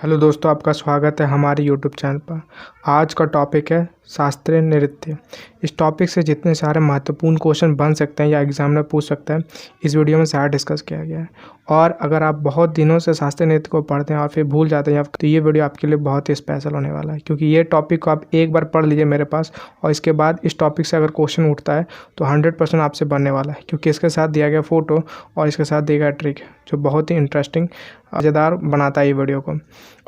Hello दोस्तों, आपका स्वागत है हमारे यूट्यूब चैनल पर। आज का टॉपिक है शास्त्रीय नृत्य। इस टॉपिक से जितने सारे महत्वपूर्ण क्वेश्चन बन सकते हैं या एग्जाम में पूछ सकते हैं, इस वीडियो में सारा डिस्कस किया गया है। और अगर आप बहुत दिनों से शास्त्रीय नृत्य को पढ़ते हैं और फिर भूल जाते हैं तो ये वीडियो आपके लिए बहुत ही स्पेशल होने वाला है, क्योंकि ये टॉपिक को आप एक बार पढ़ लीजिए मेरे पास, और इसके बाद इस टॉपिक से अगर क्वेश्चन उठता है तो 100% आपसे बनने वाला है, क्योंकि इसके साथ दिया गया फ़ोटो और इसके साथ दिया गया ट्रिक जो बहुत ही इंटरेस्टिंग मज़ेदार बनाता है ये वीडियो को।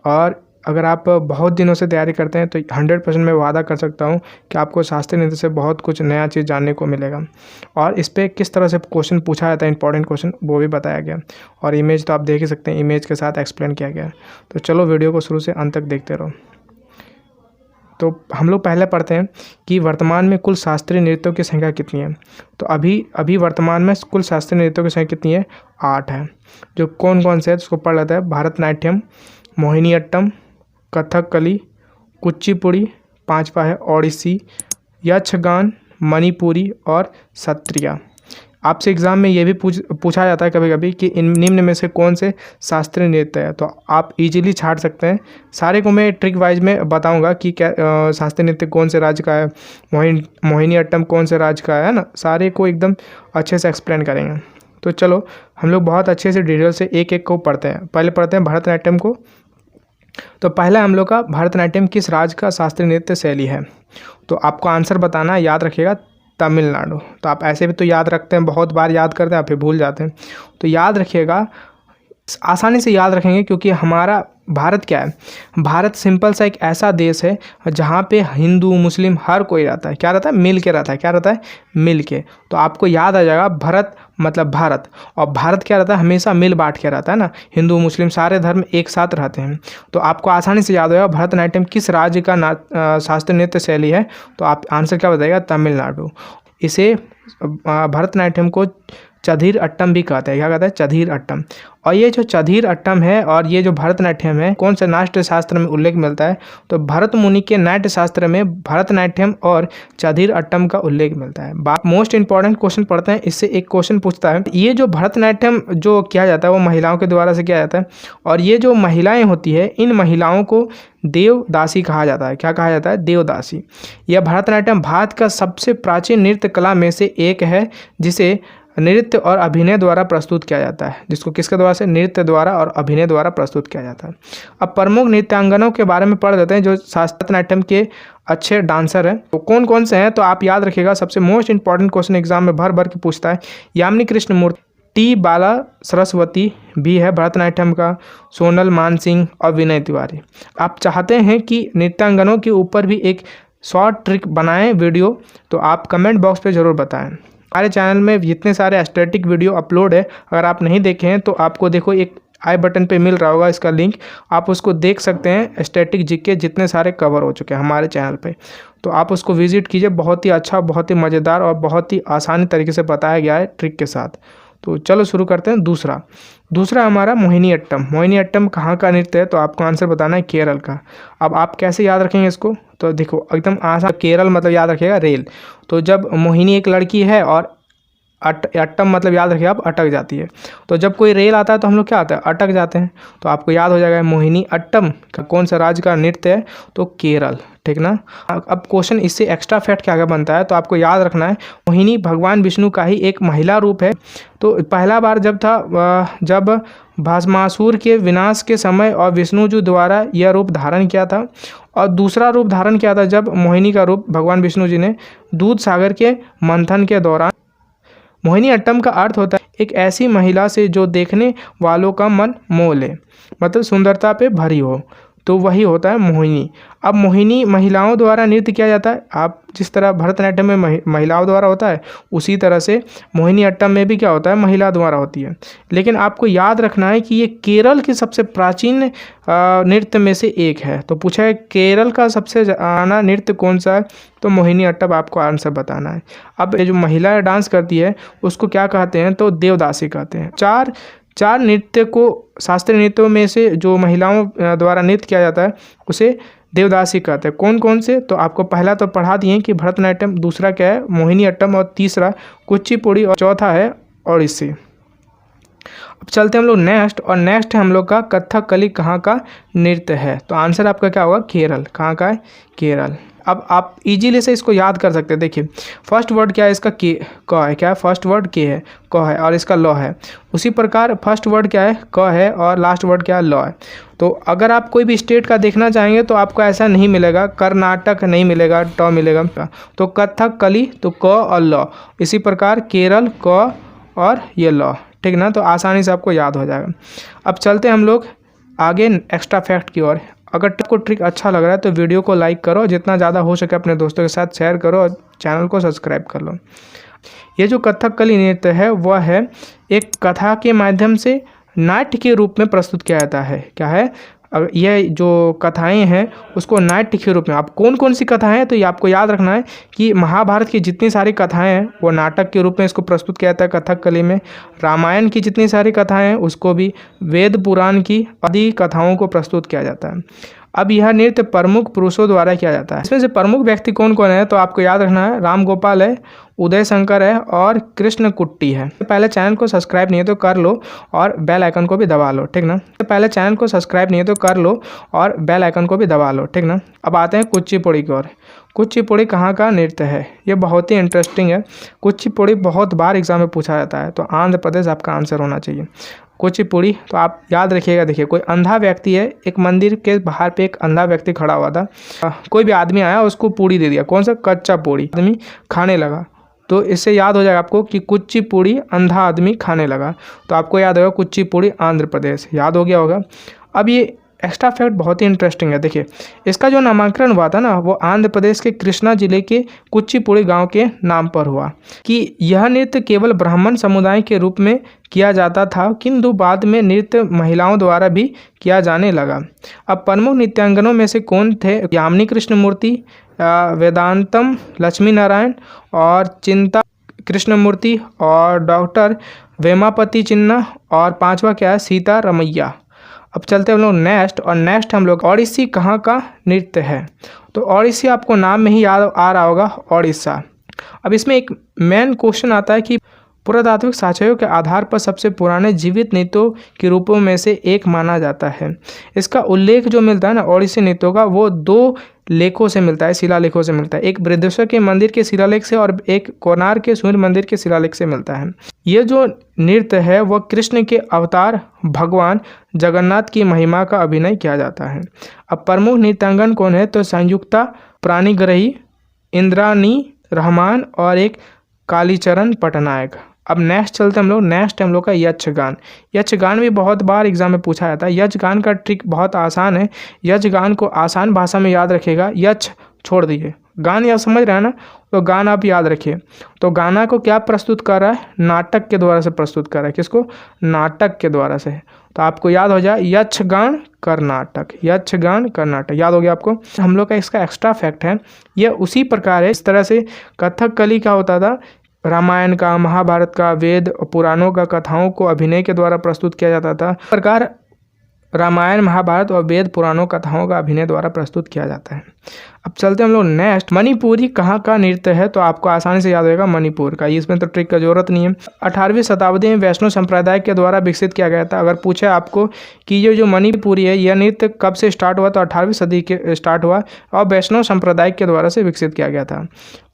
और अगर आप बहुत दिनों से तैयारी करते हैं तो 100% मैं वादा कर सकता हूं कि आपको शास्त्रीय नृत्य से बहुत कुछ नया चीज़ जानने को मिलेगा। और इस पर किस तरह से क्वेश्चन पूछा जाता है, इंपॉर्टेंट क्वेश्चन, वो भी बताया गया। और इमेज तो आप देख ही सकते हैं, इमेज के साथ एक्सप्लेन किया गया है। तो चलो वीडियो को शुरू से अंत तक देखते रहो। तो हम लोग पहले पढ़ते हैं कि वर्तमान में कुल शास्त्रीय नृत्यों की संख्या कितनी है। तो अभी वर्तमान में कुल शास्त्रीय नृत्यों की संख्या कितनी है? 8 है। जो कौन कौन से है उसको पढ़ लेते हैं। भरतनाट्यम, मोहिनीअट्टम, कथकली, कुचिपुड़ी, पांचवा है ओडिसी, यक्षगान, मणिपुरी और सत्रिया। आपसे एग्ज़ाम में ये भी पूछा जाता है कभी कभी कि इन निम्न में से कौन से शास्त्रीय नृत्य है, तो आप इजीली छाट सकते हैं। सारे को मैं ट्रिक वाइज में बताऊंगा कि क्या शास्त्रीय नृत्य कौन से राज्य का है, मोहिनीअट्टम कौन से राज्य का है ना, सारे को एकदम अच्छे से एक्सप्लेन करेंगे। तो चलो हम लोग बहुत अच्छे से डिटेल से एक एक को पढ़ते हैं। पहले पढ़ते हैं भरतनाट्यम को। तो पहला हम लोग का भरतनाट्यम किस राज्य का शास्त्रीय नृत्य शैली है। तो आपको आंसर बताना है, याद रखिएगा तमिलनाडु। तो आप ऐसे भी तो याद रखते हैं, बहुत बार याद करते हैं, आप फिर भूल जाते हैं। तो याद रखिएगा, आसानी से याद रखेंगे, क्योंकि हमारा भारत क्या है, भारत सिंपल सा एक ऐसा देश है जहाँ पे हिंदू मुस्लिम हर कोई रहता है। क्या रहता है? मिल के रहता है। क्या रहता है? मिल के। तो आपको याद आ जाएगा भरत मतलब भारत, और भारत क्या रहता है? हमेशा मिल बांट के रहता है ना, हिंदू मुस्लिम सारे धर्म एक साथ रहते हैं। तो आपको आसानी से याद होगा भरतनाट्यम किस राज्य का शास्त्रीय नृत्य शैली है। तो आप आंसर क्या बताइएगा? तमिलनाडु। इसे भरतनाट्यम को चधीर अट्टम भी कहते हैं। क्या कहते हैं? चधीर अट्टम। और ये जो चधीर अट्टम है और ये जो भरतनाट्यम है, कौन से नाट्य शास्त्र में उल्लेख मिलता है? तो भरत मुनि के नाट्य शास्त्र में भरतनाट्यम और चधीर अट्टम का उल्लेख मिलता है। मोस्ट इंपॉर्टेंट क्वेश्चन पढ़ते हैं, इससे एक क्वेश्चन पूछता है, ये जो भरतनाट्यम जो किया जाता है वो महिलाओं के द्वारा से किया जाता है, और ये जो महिलाएं होती है इन महिलाओं को देवदासी कहा जाता है। क्या कहा जाता है? देवदासी। यह भरतनाट्यम भारत का सबसे प्राचीन नृत्य कला में से एक है, जिसे नृत्य और अभिनय द्वारा प्रस्तुत किया जाता है। जिसको किसके द्वारा से? नृत्य द्वारा और अभिनय द्वारा प्रस्तुत किया जाता है। अब प्रमुख नृत्यांगनों के बारे में पढ़ देते हैं जो भरतनाट्यम के अच्छे डांसर हैं। तो कौन कौन से हैं? तो आप याद रखिएगा, सबसे मोस्ट इंपॉर्टेंट क्वेश्चन एग्जाम में भर भर के पूछता है। यामिनी कृष्णमूर्ति, टी बाला सरस्वती भी है भरतनाट्यम का, सोनल मानसिंह और विनय तिवारी। आप चाहते हैं कि नृत्यांगनों के ऊपर भी एक शॉर्ट ट्रिक बनाएं वीडियो, तो आप कमेंट बॉक्स पे ज़रूर बताएं। हमारे चैनल में जितने सारे एस्थेटिक वीडियो अपलोड है, अगर आप नहीं देखे हैं तो आपको देखो एक आई बटन पे मिल रहा होगा इसका लिंक, आप उसको देख सकते हैं। एस्थेटिक जीके जितने सारे कवर हो चुके हैं हमारे चैनल पे, तो आप उसको विजिट कीजिए। बहुत ही अच्छा, बहुत ही मज़ेदार और बहुत ही आसानी तरीके से बताया गया है ट्रिक के साथ। तो चलो शुरू करते हैं। दूसरा हमारा मोहिनीअट्टम। मोहिनीअट्टम कहाँ का नृत्य है? तो आपको आंसर बताना है केरल का। अब आप कैसे याद रखेंगे इसको? तो देखो एकदम आसान, केरल मतलब याद रखिएगा रेल। तो जब मोहिनी एक लड़की है और अट्टम मतलब याद रखिए आप अटक जाती है। तो जब कोई रेल आता है तो हम लोग क्या आता है? अटक जाते हैं। तो आपको याद हो जाएगा मोहिनी अट्टम का कौन सा राज्य का नृत्य है? तो केरल। ठीक ना। अब क्वेश्चन इससे एक्स्ट्रा फैक्ट क्या क्या बनता है, तो आपको याद रखना है मोहिनी भगवान विष्णु का ही एक महिला रूप है। तो पहला बार जब भस्मासुर के विनाश के समय और विष्णु जी द्वारा यह रूप धारण किया था, और दूसरा रूप धारण किया था जब मोहिनी का रूप भगवान विष्णु जी ने दूध सागर के मंथन के दौरान। मोहिनीअट्टम का अर्थ होता है एक ऐसी महिला से जो देखने वालों का मन मोह ले, मतलब सुंदरता पे भरी हो, तो वही होता है मोहिनी। अब मोहिनी महिलाओं द्वारा नृत्य किया जाता है। आप जिस तरह भरतनाट्यम में महिलाओं द्वारा होता है, उसी तरह से मोहिनीअट्टम में भी क्या होता है? महिला द्वारा होती है। लेकिन आपको याद रखना है कि ये केरल के सबसे प्राचीन नृत्य में से एक है। तो पूछा है केरल का सबसे पुराना नृत्य कौन सा है? तो मोहिनीअट्टम आपको आंसर बताना है। अब ये जो महिला डांस करती है उसको क्या कहते हैं? तो देवदासी कहते हैं। चार नृत्य को, शास्त्रीय नृत्यों में से जो महिलाओं द्वारा नृत्य किया जाता है उसे देवदासी कहते हैं। कौन कौन से? तो आपको पहला तो पढ़ा दिए कि भरतनाट्यम, दूसरा क्या है? मोहिनीअट्टम, और तीसरा कुचिपुड़ी, और चौथा है ओडिसी। अब चलते हैं हम लोग नेक्स्ट, और नेक्स्ट है हम लोग का कथकली कहाँ का नृत्य है। तो आंसर आपका क्या होगा? केरल। कहाँ का है? केरल। अब आप इजीली से इसको याद कर सकते हैं। देखिए फर्स्ट वर्ड क्या है इसका? के, क है। क्या है? फर्स्ट वर्ड के है, क है, और इसका ल है। उसी प्रकार फर्स्ट वर्ड क्या है? क है, और लास्ट वर्ड क्या है? ल है। तो अगर आप कोई भी स्टेट का देखना चाहेंगे तो आपको ऐसा नहीं मिलेगा, कर्नाटक नहीं मिलेगा, ट मिलेगा। तो कथकली तो क और ल, इसी प्रकार केरल क और ये ल, ठीक ना। तो आसानी से आपको याद हो जाएगा। अब चलते हैं हम लोग आगे एक्स्ट्रा फैक्ट की ओर। अगर आपको ट्रिक अच्छा लग रहा है तो वीडियो को लाइक करो, जितना ज़्यादा हो सके अपने दोस्तों के साथ शेयर करो, और चैनल को सब्सक्राइब कर लो। ये जो कथकली नृत्य है वह है एक कथा के माध्यम से नाट्य के रूप में प्रस्तुत किया जाता है। क्या है? ये जो कथाएं हैं उसको नाट्य के रूप में, आप कौन कौन सी कथाएं हैं तो ये आपको याद रखना है कि महाभारत की जितनी सारी कथाएं हैं वो नाटक के रूप में इसको प्रस्तुत किया जाता है कथकली में। रामायण की जितनी सारी कथाएं हैं उसको भी, वेद पुराण की आदि कथाओं को प्रस्तुत किया जाता है। अब यह नृत्य प्रमुख पुरुषों द्वारा किया जाता है। इसमें से प्रमुख व्यक्ति कौन कौन है तो आपको याद रखना है, राम गोपाल है, उदय शंकर है, और कृष्ण कुट्टी है। पहले चैनल को सब्सक्राइब नहीं है तो कर लो, और बेल आइकन को भी दबा लो, ठीक ना। पहले चैनल को सब्सक्राइब नहीं है तो कर लो, और बेल आइकन को भी दबा लो, ठीक ना। अब आते हैं कुचिपुड़ी की ओर। कुचिपुड़ी कहाँ का नृत्य है? ये बहुत ही इंटरेस्टिंग है। कुचिपुड़ी बहुत बार एग्जाम में पूछा जाता है, तो आंध्र प्रदेश आपका आंसर होना चाहिए। कुचिपुड़ी तो आप याद रखिएगा। देखिए कोई अंधा व्यक्ति है, एक मंदिर के बाहर पे एक अंधा व्यक्ति खड़ा हुआ था, कोई भी आदमी आया उसको पूड़ी दे दिया। कौन सा? कच्चा पूड़ी। आदमी खाने लगा, तो इससे याद हो जाएगा आपको कि कुचिपुड़ी अंधा आदमी खाने लगा, तो आपको याद होगा कुचिपुड़ी आंध्र प्रदेश। याद हो गया होगा। अब ये एक्स्ट्रा फैक्ट बहुत ही इंटरेस्टिंग है। देखिए इसका जो नामांकन हुआ था ना वो आंध्र प्रदेश के कृष्णा जिले के कुचिपुड़ी गांव के नाम पर हुआ। कि यह नृत्य केवल ब्राह्मण समुदाय के रूप में किया जाता था, किंतु बाद में नृत्य महिलाओं द्वारा भी किया जाने लगा। अब प्रमुख नृत्यांगनों में से कौन थे? यामिनी कृष्णमूर्ति, वेदांतम लक्ष्मी नारायण, और चिंता कृष्णमूर्ति, और डॉक्टर वेमापति चिन्ना, और पांचवा क्या है? सीता रमैया। अब चलते हैं हम लोग नेक्स्ट, और नेक्स्ट हम लोग ओडिसी कहाँ का नृत्य है? तो ओडिसी आपको नाम में ही याद आ रहा होगा, ओडिशा। अब इसमें एक मेन क्वेश्चन आता है कि पुरातात्विक साक्ष्यों के आधार पर सबसे पुराने जीवित नृत्यों के रूपों में से एक माना जाता है। इसका उल्लेख जो मिलता है ना ओडिसी नृत्यों का, वो दो लेखों से मिलता है, शिलालेखों से मिलता है। एक बृहदेश्वर के मंदिर के शिलालेख से, और एक कोणार्क के सूर्य मंदिर के शिलालेख से मिलता है। ये जो नृत्य है वह कृष्ण के अवतार भगवान जगन्नाथ की महिमा का अभिनय किया जाता है। अब प्रमुख नृत्यांगन कौन है? तो संयुक्ता प्राणीग्रही, इंद्रानी रहमान, और एक कालीचरण पटनायक। अब नेक्स्ट चलते हम लोग, नेक्स्ट हम लोग का यक्षगान। यक्षगान भी बहुत बार एग्जाम में पूछा जाता है। यक्षगान का ट्रिक बहुत आसान है, यक्षगान को आसान भाषा में याद रखिएगा। यक्ष छोड़ दीजिए, गान या समझ रहे हैं ना, तो गान आप याद रखिए। तो गाना को क्या प्रस्तुत कर रहा है? नाटक के द्वारा से प्रस्तुत कर रहा है। किसको? नाटक के द्वारा से। तो आपको याद हो जाए यक्षगान कर्नाटक, यक्षगान कर्नाटक। याद हो गया आपको। हम लोग का इसका एक्स्ट्रा फैक्ट है, यह उसी प्रकार है इस तरह से कथकली का होता था। रामायण का, महाभारत का, वेद पुराणों का कथाओं को अभिनय के द्वारा प्रस्तुत किया जाता था। इस प्रकार रामायण, महाभारत और वेद पुराणों कथाओं का अभिनय द्वारा प्रस्तुत किया जाता है। अब चलते हम लोग नेक्स्ट, मणिपुरी कहाँ का नृत्य है? तो आपको आसानी से याद होगा मणिपुर का, इसमें तो ट्रिक का जरूरत नहीं है। 18वीं शताब्दी में वैष्णव संप्रदाय के द्वारा विकसित किया गया था। अगर पूछे आपको कि ये जो मणिपुरी है यह नृत्य कब से स्टार्ट हुआ, तो 18वीं सदी के स्टार्ट हुआ, और वैष्णव संप्रदाय के द्वारा से विकसित किया गया था।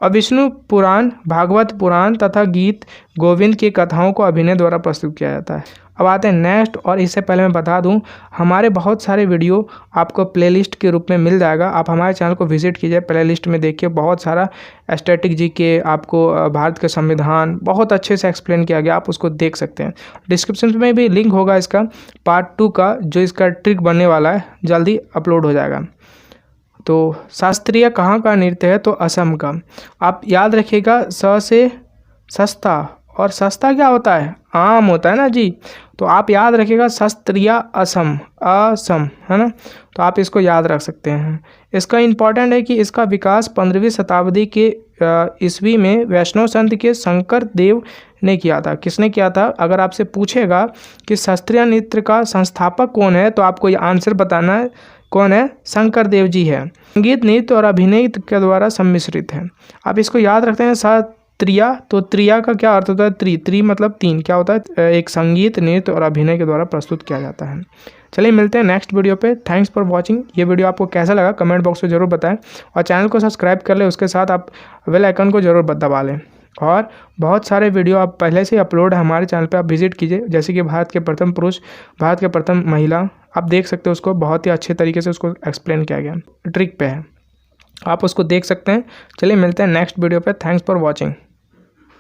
और विष्णु पुराण, भागवत पुराण तथा गीत गोविंद की कथाओं को अभिनय द्वारा प्रस्तुत किया जाता है। अब आते हैं नेक्स्ट, और इससे पहले मैं बता दूं हमारे बहुत सारे वीडियो आपको प्लेलिस्ट के रूप में मिल जाएगा। आप हमारे चैनल को विजिट कीजिए, प्लेलिस्ट में देखिए बहुत सारा स्टैटिक जीके, आपको भारत का संविधान बहुत अच्छे से एक्सप्लेन किया गया, आप उसको देख सकते हैं। डिस्क्रिप्शन में भी लिंक होगा इसका पार्ट 2 का, जो इसका ट्रिक बनने वाला है, जल्दी अपलोड हो जाएगा। तो शास्त्रीय कहाँ का नृत्य है? तो असम का। आप याद रखिएगा, स से सस्ता, और सस्ता क्या होता है? आम होता है ना जी। तो आप याद रखिएगा शास्त्रीय असम, असम है ना, तो आप इसको याद रख सकते हैं। इसका इम्पॉर्टेंट है कि इसका विकास 15वीं शताब्दी के ईस्वी में वैष्णव संत के शंकर देव ने किया था। किसने किया था? अगर आपसे पूछेगा कि शास्त्रीय नृत्य का संस्थापक कौन है, तो आपको ये आंसर बताना है, कौन है? शंकर देव जी है। संगीत, नृत्य और अभिनय के द्वारा सम्मिश्रित है। आप इसको याद रखते हैं, शास्त्रीय त्रिया, तो त्रिया का क्या अर्थ होता है? त्रि मतलब तीन, क्या होता है? एक संगीत, नृत्य और अभिनय के द्वारा प्रस्तुत किया जाता है। चलिए मिलते हैं नेक्स्ट वीडियो पे। Thanks for watching. ये वीडियो आपको कैसा लगा कमेंट बॉक्स में जरूर बताएं और चैनल को सब्सक्राइब कर ले, उसके साथ आप बेल आइकन को जरूर दबा लें। और बहुत सारे वीडियो आप पहले से अपलोड है हमारे चैनल पे, आप विजिट कीजिए, जैसे कि भारत के प्रथम पुरुष, भारत के प्रथम महिला, आप देख सकते हो उसको, बहुत ही अच्छे तरीके से उसको एक्सप्लेन किया गया, ट्रिक पे है, आप उसको देख सकते हैं। चलिए मिलते हैं नेक्स्ट वीडियो पे। Thanks for watching.